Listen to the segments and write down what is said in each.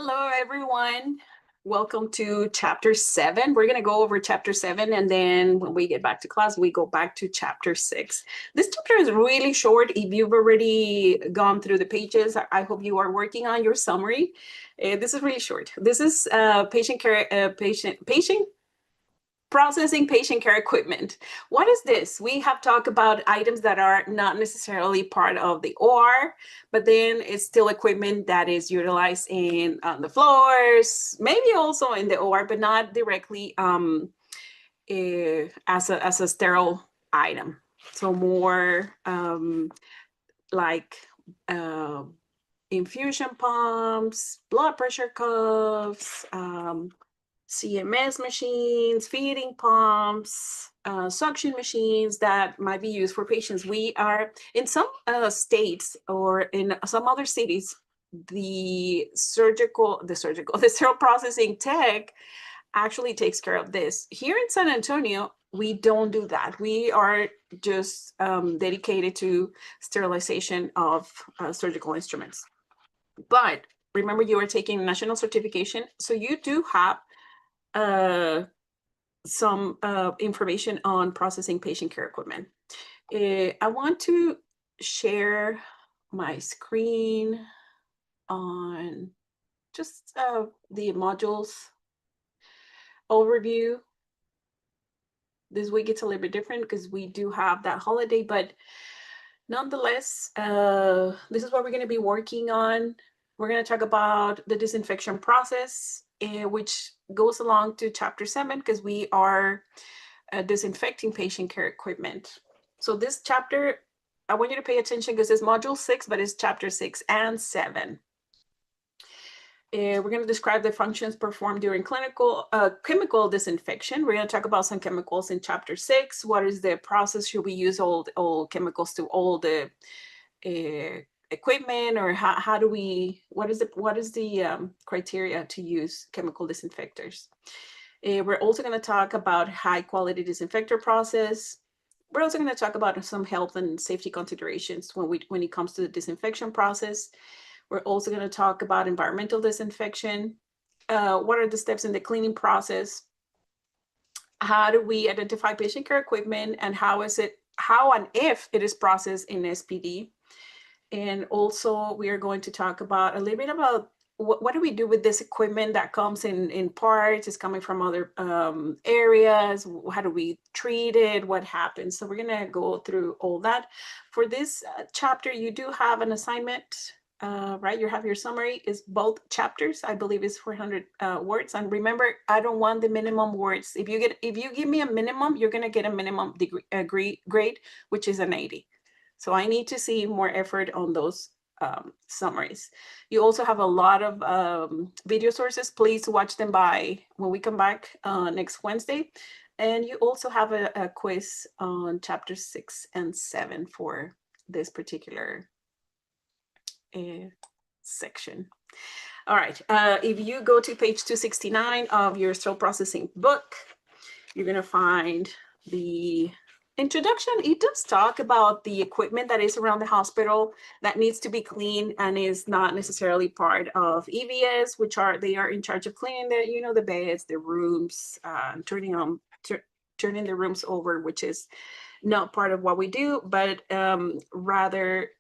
Hello, everyone. Welcome to Chapter 7. We're going to go over Chapter 7, and then when we get back to class, we go back to Chapter 6. This chapter is really short. If you've already gone through the pages, I hope you are working on your summary. This is really short. This is patient processing patient care equipment. What is this? We have talked about items that are not necessarily part of the OR, but then it's still equipment that is utilized in on the floors, maybe also in the OR, but not directly as a sterile item. So more like infusion pumps, blood pressure cuffs, CMS machines, feeding pumps, suction machines that might be used for patients. We are in some states or in some other cities, the sterile processing tech actually takes care of this. Here in San Antonio, we don't do that. We are just dedicated to sterilization of surgical instruments. But remember, you are taking national certification, so you do have some information on processing patient care equipment. I want to share my screen on just the modules overview. This week it's a little bit different because we do have that holiday, but nonetheless, this is what we're going to be working on. We're going to talk about the disinfection process, which goes along to Chapter 7 because we are disinfecting patient care equipment. So this chapter, I want you to pay attention because it's Module 6, but it's Chapter 6 and 7. We're going to describe the functions performed during clinical chemical disinfection. We're going to talk about some chemicals in Chapter 6. What is the process? Should we use all chemicals to all the equipment, or how do we? What is the criteria to use chemical disinfectors? We're also going to talk about high quality disinfector process. We're also going to talk about some health and safety considerations when it comes to the disinfection process. We're also going to talk about environmental disinfection. What are the steps in the cleaning process? How do we identify patient care equipment, and how and if it is processed in SPD? And also we are going to talk about a little bit about what do we do with this equipment that comes in parts, is coming from other areas. How do we treat it? What happens? So we're going to go through all that. For this chapter, you do have an assignment. Right, you have your summary. Is both chapters, I believe, is 400 words. And remember, I don't want the minimum words. If you give me a minimum, you're going to get a minimum grade, which is an 80. So I need to see more effort on those summaries. You also have a lot of video sources. Please watch them when we come back next Wednesday. And you also have a quiz on Chapter 6 and 7 for this particular section. All right, if you go to page 269 of your sterile processing book, you're going to find the introduction. It does talk about the equipment that is around the hospital that needs to be cleaned and is not necessarily part of EVS, they are in charge of cleaning the beds, the rooms, turning the rooms over, which is not part of what we do, but rather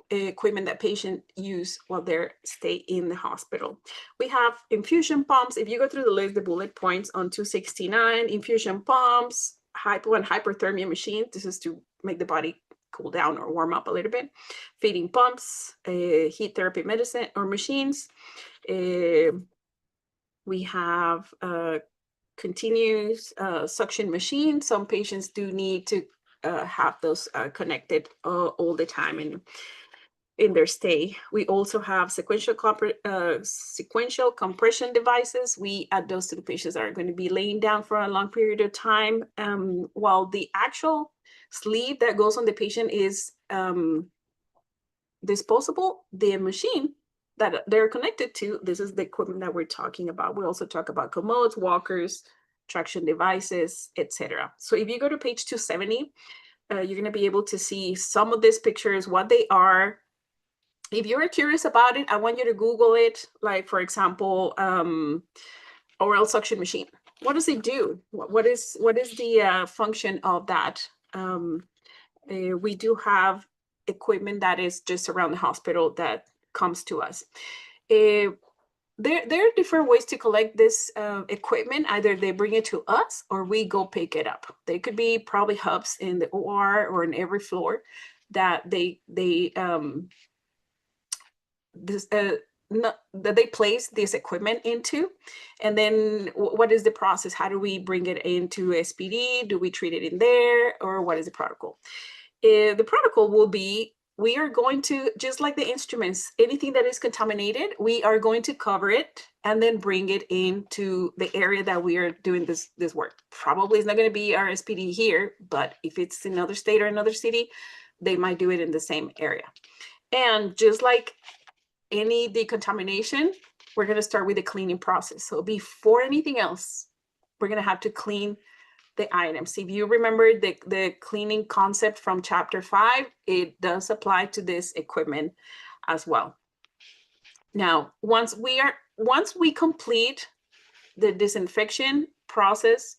equipment that patients use while they stay in the hospital. We have infusion pumps. If you go through the list, the bullet points on 269, infusion pumps, hypo and hyperthermia machines. This is to make the body cool down or warm up a little bit. Feeding pumps, heat therapy medicine or machines. We have continuous suction machines. Some patients do need to have those connected all the time in their stay. We also have sequential compression devices. We add those to the patients that are going to be laying down for a long period of time. While the actual sleeve that goes on the patient is disposable, the machine that they're connected to, this is the equipment that we're talking about. We also talk about commodes, walkers, traction devices, etc. So if you go to page 270, you're going to be able to see some of these pictures, what they are, If you're curious about it, I want you to Google it. Like, for example, oral suction machine. What does it do? What is the function of that? We do have equipment that is just around the hospital that comes to us. There are different ways to collect this equipment. Either they bring it to us or we go pick it up. They could be probably hubs in the OR or in every floor that that they place this equipment into. And then what is the process? How do we bring it into SPD? Do we treat it in there, or what is the protocol? The protocol will be, we are going to, just like the instruments, anything that is contaminated, we are going to cover it and then bring it into the area that we are doing this work. Probably it's not going to be our SPD here, but if it's in another state or another city, they might do it in the same area. And just like any decontamination, we're going to start with the cleaning process. So before anything else, we're going to have to clean the items. If you remember the cleaning concept from chapter 5, it does apply to this equipment as well. Now, once we complete the disinfection process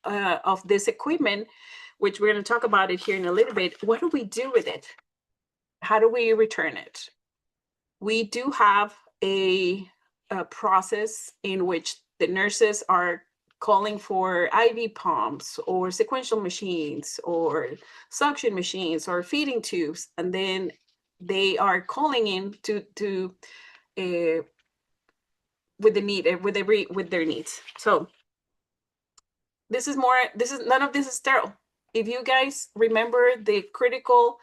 of this equipment, which we're going to talk about it here in a little bit, what do we do with it? How do we return it? We do have a process in which the nurses are calling for IV pumps or sequential machines or suction machines or feeding tubes, and then they are calling in to with their needs. So none of this is sterile. If you guys remember the critical,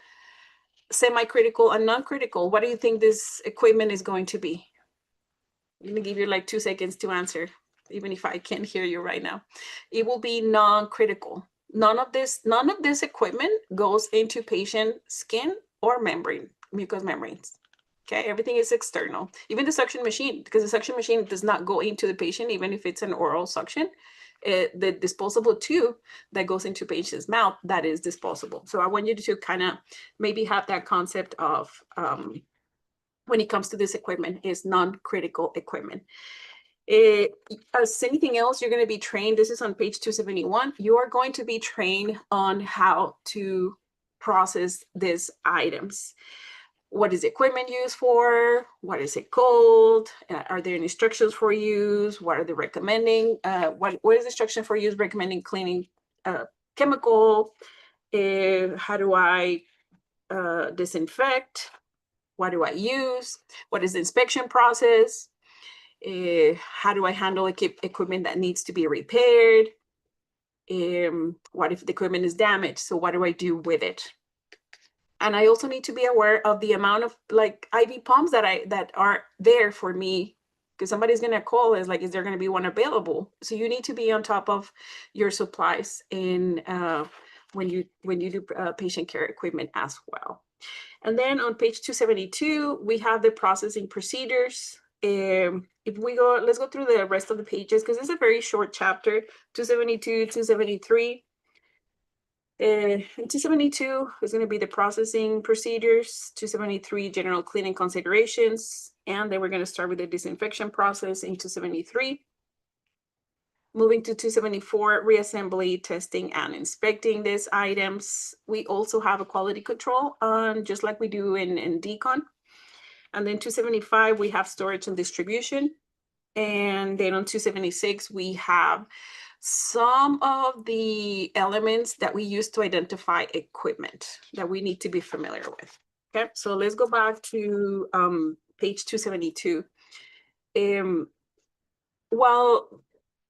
semi-critical, and non-critical, what do you think this equipment is going to be? I'm going to give you like 2 seconds to answer, even if I can't hear you right now. It will be non-critical. None of this equipment goes into patient skin or mucous membranes. Okay, everything is external. Even the suction machine, because the suction machine does not go into the patient, even if it's an oral suction. The disposable tube that goes into patient's mouth, that is disposable. So I want you to kind of maybe have that concept of when it comes to this equipment is non-critical equipment. As anything else, you're going to be trained. This is on page 271. You are going to be trained on how to process these items. What is the equipment used for? What is it called? Are there instructions for use? What are they recommending? What is the instruction for use recommending cleaning chemical? How do I disinfect? What do I use? What is the inspection process? How do I handle equipment that needs to be repaired? What if the equipment is damaged? So what do I do with it? And I also need to be aware of the amount of like IV pumps that are there for me, because somebody's gonna call is like, is there gonna be one available? So you need to be on top of your supplies in when you do patient care equipment as well. And then on page 272, we have the processing procedures. If we go, let's go through the rest of the pages because it's a very short chapter. 272, 273. In 272 is going to be the processing procedures. 273, general cleaning considerations. And then we're going to start with the disinfection process in 273. Moving to 274, reassembly, testing, and inspecting these items. We also have a quality control on, just like we do in decon. And then 275, we have storage and distribution. And then on 276, we have some of the elements that we use to identify equipment that we need to be familiar with. Okay, so let's go back to page 272. While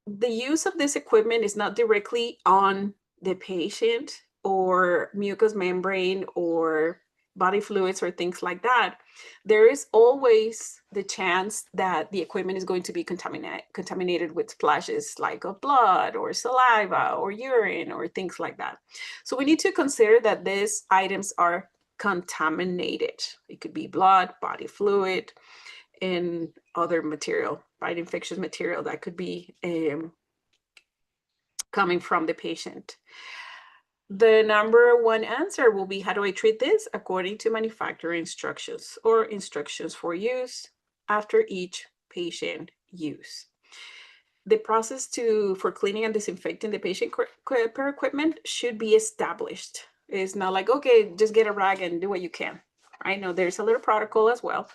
the use of this equipment is not directly on the patient or mucous membrane or body fluids or things like that, there is always the chance that the equipment is going to be contaminated with splashes like of blood or saliva or urine or things like that. So we need to consider that these items are contaminated. It could be blood, body fluid, and other material, right? Infectious material that could be coming from the patient. the number one answer will be, how do I treat this? According to manufacturer instructions or instructions for use after each patient use. The process for cleaning and disinfecting the patient care equipment should be established. It's not like, okay, just get a rag and do what you can. I know there's a little protocol as well.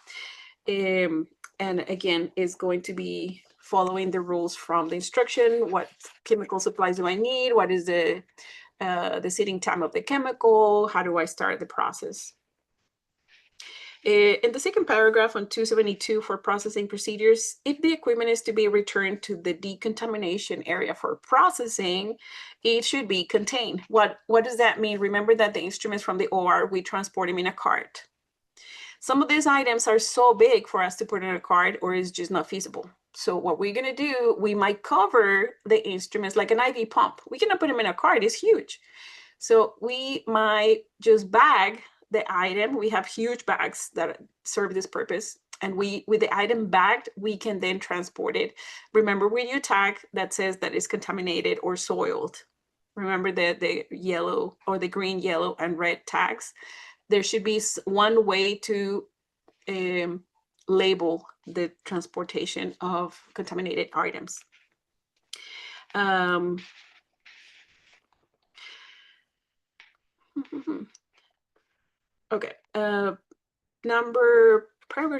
And again, is going to be following the rules from the instruction. What chemical supplies do I need? What is the sitting time of the chemical? How do I start the process? In the second paragraph on 272 for processing procedures, if the equipment is to be returned to the decontamination area for processing, it should be contained. What does that mean? Remember that the instruments from the OR, we transport them in a cart. Some of these items are so big for us to put in a cart, or it's just not feasible. So what we're gonna do, we might cover the instruments like an IV pump. We cannot put them in a cart, it's huge. So we might just bag the item. We have huge bags that serve this purpose. And with the item bagged, we can then transport it. Remember when you tag that says that it's contaminated or soiled, remember the yellow or the green, yellow, and red tags. There should be one way to label the transportation of contaminated items. Okay, paragraph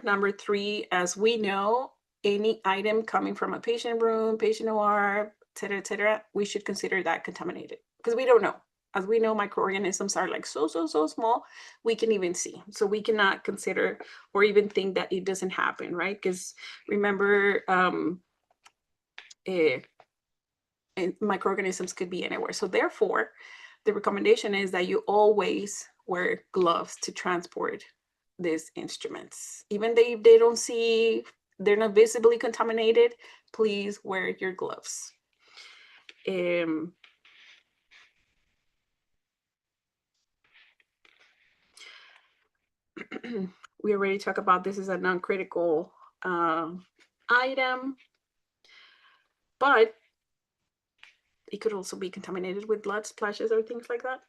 number 3, as we know, any item coming from a patient room, patient OR, et cetera, we should consider that contaminated because we don't know. As we know, microorganisms are like so small, we can even see. So we cannot consider or even think that it doesn't happen, right? Because remember, microorganisms could be anywhere. So therefore, the recommendation is that you always wear gloves to transport these instruments. Even if they don't see, they're not visibly contaminated, please wear your gloves. We already talked about this is a non-critical item, but it could also be contaminated with blood splashes or things like that.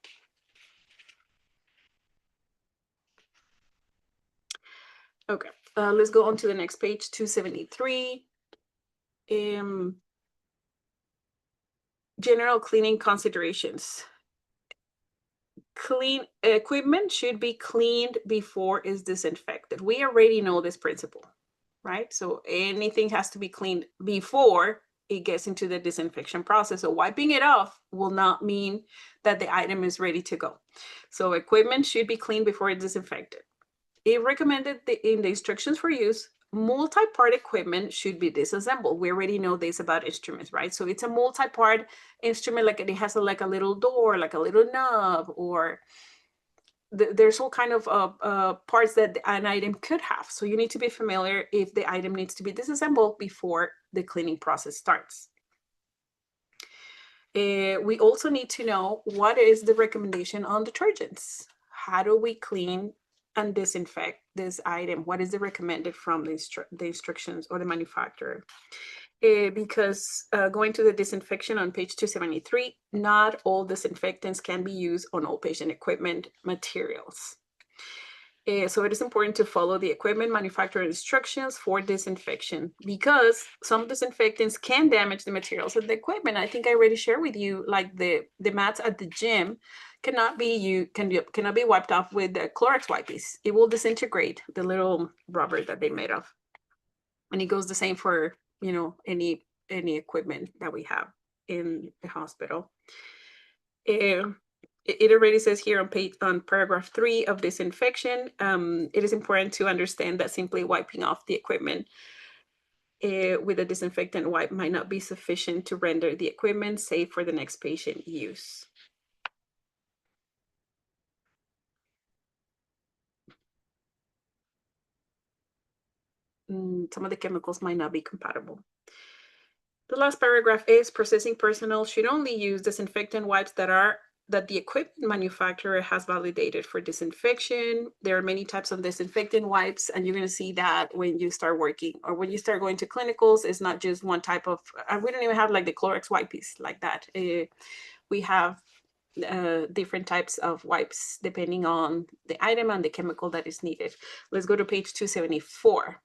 Okay, let's go on to the next page, 273. General cleaning considerations. Clean equipment should be cleaned before it's disinfected. We already know this principle, right? So anything has to be cleaned before it gets into the disinfection process. So wiping it off will not mean that the item is ready to go. So equipment should be cleaned before it's disinfected. It recommended in the instructions for use, multi-part equipment should be disassembled. We already know this about instruments, right? So it's a multi-part instrument, like it has like a little door, like a little knob, or there's all kind of parts that an item could have. So you need to be familiar if the item needs to be disassembled before the cleaning process starts. We also need to know what is the recommendation on detergents. How do we clean and disinfect this item? What is the recommended from the instructions or the manufacturer? Because going to the disinfection on page 273, not all disinfectants can be used on all patient equipment materials. So it is important to follow the equipment manufacturer instructions for disinfection, because some disinfectants can damage the materials of the equipment. I think I already shared with you, like the mats at the gym cannot be wiped off with the Clorox wipes. It will disintegrate, the little rubber that they made of. And it goes the same for, you know, any equipment that we have in the hospital. It already says here on paragraph 3 of disinfection, it is important to understand that simply wiping off the equipment with a disinfectant wipe might not be sufficient to render the equipment safe for the next patient use. Some of the chemicals might not be compatible. The last paragraph is processing personnel should only use disinfectant wipes that the equipment manufacturer has validated for disinfection. There are many types of disinfectant wipes, and you're going to see that when you start working or when you start going to clinicals. It's not just one type of, we don't even have like the Clorox wipes like that. We have different types of wipes depending on the item and the chemical that is needed. Let's go to page 274.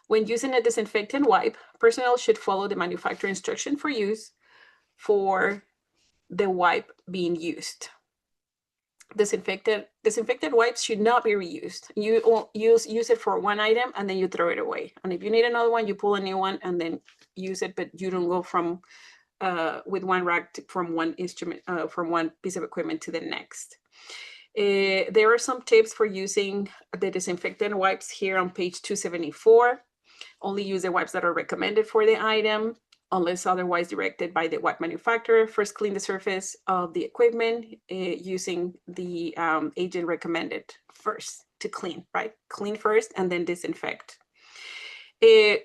When using a disinfectant wipe, personnel should follow the manufacturer instruction for use for the wipe being used. Disinfected wipes should not be reused. You use it for one item and then you throw it away. And if you need another one, you pull a new one and then use it, but you don't go from with one rag from one instrument, from one piece of equipment to the next. There are some tips for using the disinfectant wipes here on page 274. Only use the wipes that are recommended for the item, unless otherwise directed by the wipe manufacturer. First, clean the surface of the equipment using the agent recommended first to clean, right? Clean first and then disinfect.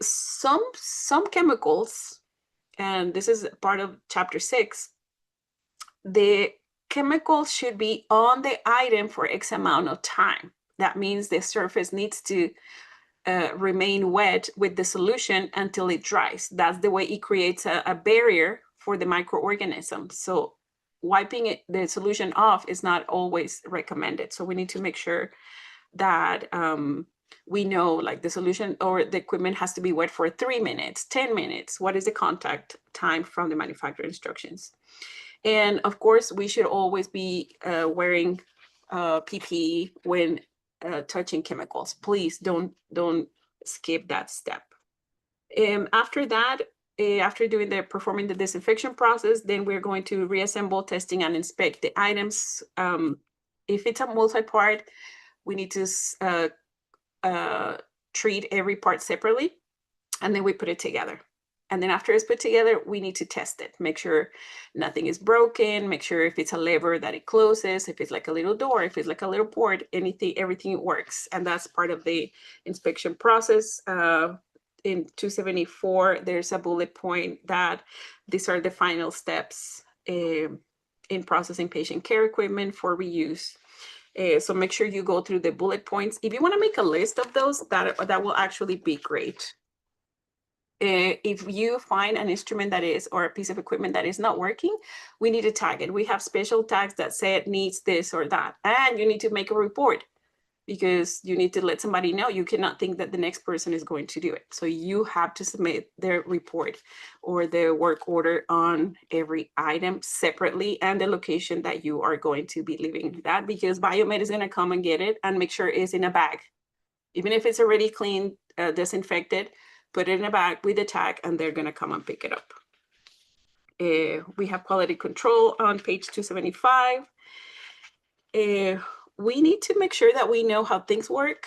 Some chemicals, and this is part of chapter 6, the chemical should be on the item for X amount of time. That means the surface needs to remain wet with the solution until it dries. That's the way it creates a barrier for the microorganisms. So wiping the solution off is not always recommended. So we need to make sure that we know, like, the solution or the equipment has to be wet for 3 minutes, 10 minutes. What is the contact time from the manufacturer instructions? And of course, we should always be wearing PPE when touching chemicals. Please don't skip that step. After that, after performing the disinfection process, then we're going to reassemble, testing, and inspect the items. If it's a multi-part, we need to treat every part separately, and then we put it together. And then after it's put together, we need to test it, make sure nothing is broken, make sure if it's a lever that it closes, if it's like a little door, if it's like a little port, everything works. And that's part of the inspection process. In 274, there's a bullet point that these are the final steps in processing patient care equipment for reuse. So make sure you go through the bullet points. If you want to make a list of those, that will actually be great. If you find an instrument that is, or a piece of equipment that is not working, we need to tag it. We have special tags that say it needs this or that, and you need to make a report because you need to let somebody know. You cannot think that the next person is going to do it. So you have to submit their report or their work order on every item separately and the location that you are going to be leaving that, because Biomed is going to come and get it and make sure it's in a bag. Even if it's already cleaned, disinfected, put it in a bag with a tag, and they're going to come and pick it up. We have quality control on page 275. We need to make sure that we know how things work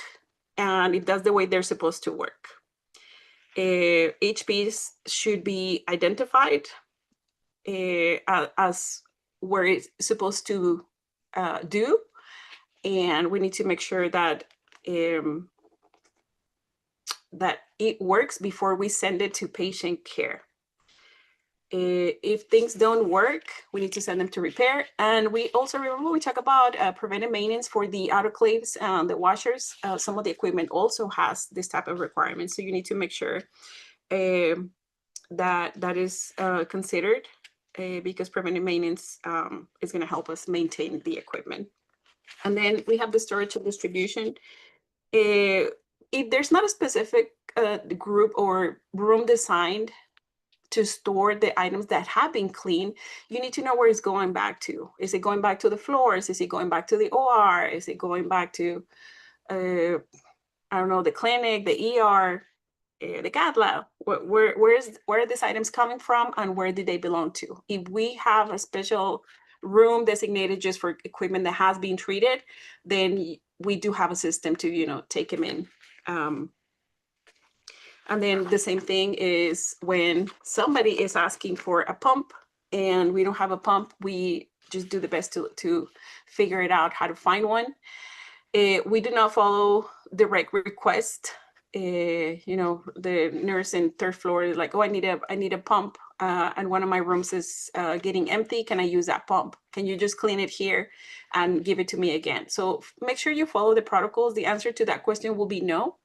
and if that's the way they're supposed to work. Each piece should be identified as where it's supposed to do, and we need to make sure that that it works before we send it to patient care. If things don't work, we need to send them to repair. And we also, remember, we talk about preventive maintenance for the autoclaves and the washers. Some of the equipment also has this type of requirement. So you need to make sure that is considered because preventive maintenance is going to help us maintain the equipment. And then we have the storage and distribution. If there's not a specific group or room designed to store the items that have been cleaned, you need to know where it's going back to. Is it going back to the floors? Is it going back to the OR? Is it going back to, I don't know, the clinic, the ER, the cath lab? Where are these items coming from and where did they belong to? If we have a special room designated just for equipment that has been treated, then we do have a system to, take them in. And then the same thing is when somebody is asking for a pump and we don't have a pump, we just do the best to figure it out how to find one. We do not follow direct request. The nurse in third floor is like, oh, I need a pump. And one of my rooms is getting empty. Can I use that pump? Can you just clean it here and give it to me again? So make sure you follow the protocols. The answer to that question will be no.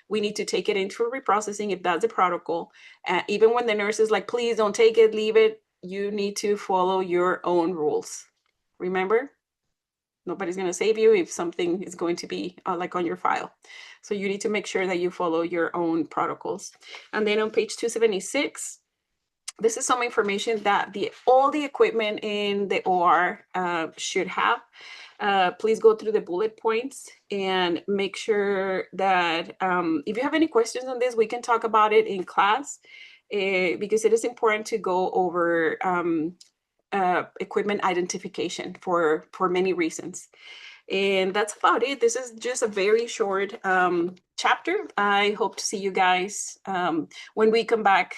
We need to take it into reprocessing if that's the protocol. Even when the nurse is like, please don't take it, leave it, you need to follow your own rules. Remember, nobody's going to save you if something is going to be like on your file. So you need to make sure that you follow your own protocols. And then on page 276, this is some information that all the equipment in the OR should have. Please go through the bullet points and make sure that if you have any questions on this, we can talk about it in class, because it is important to go over equipment identification for many reasons. And that's about it. This is just a very short chapter. I hope to see you guys when we come back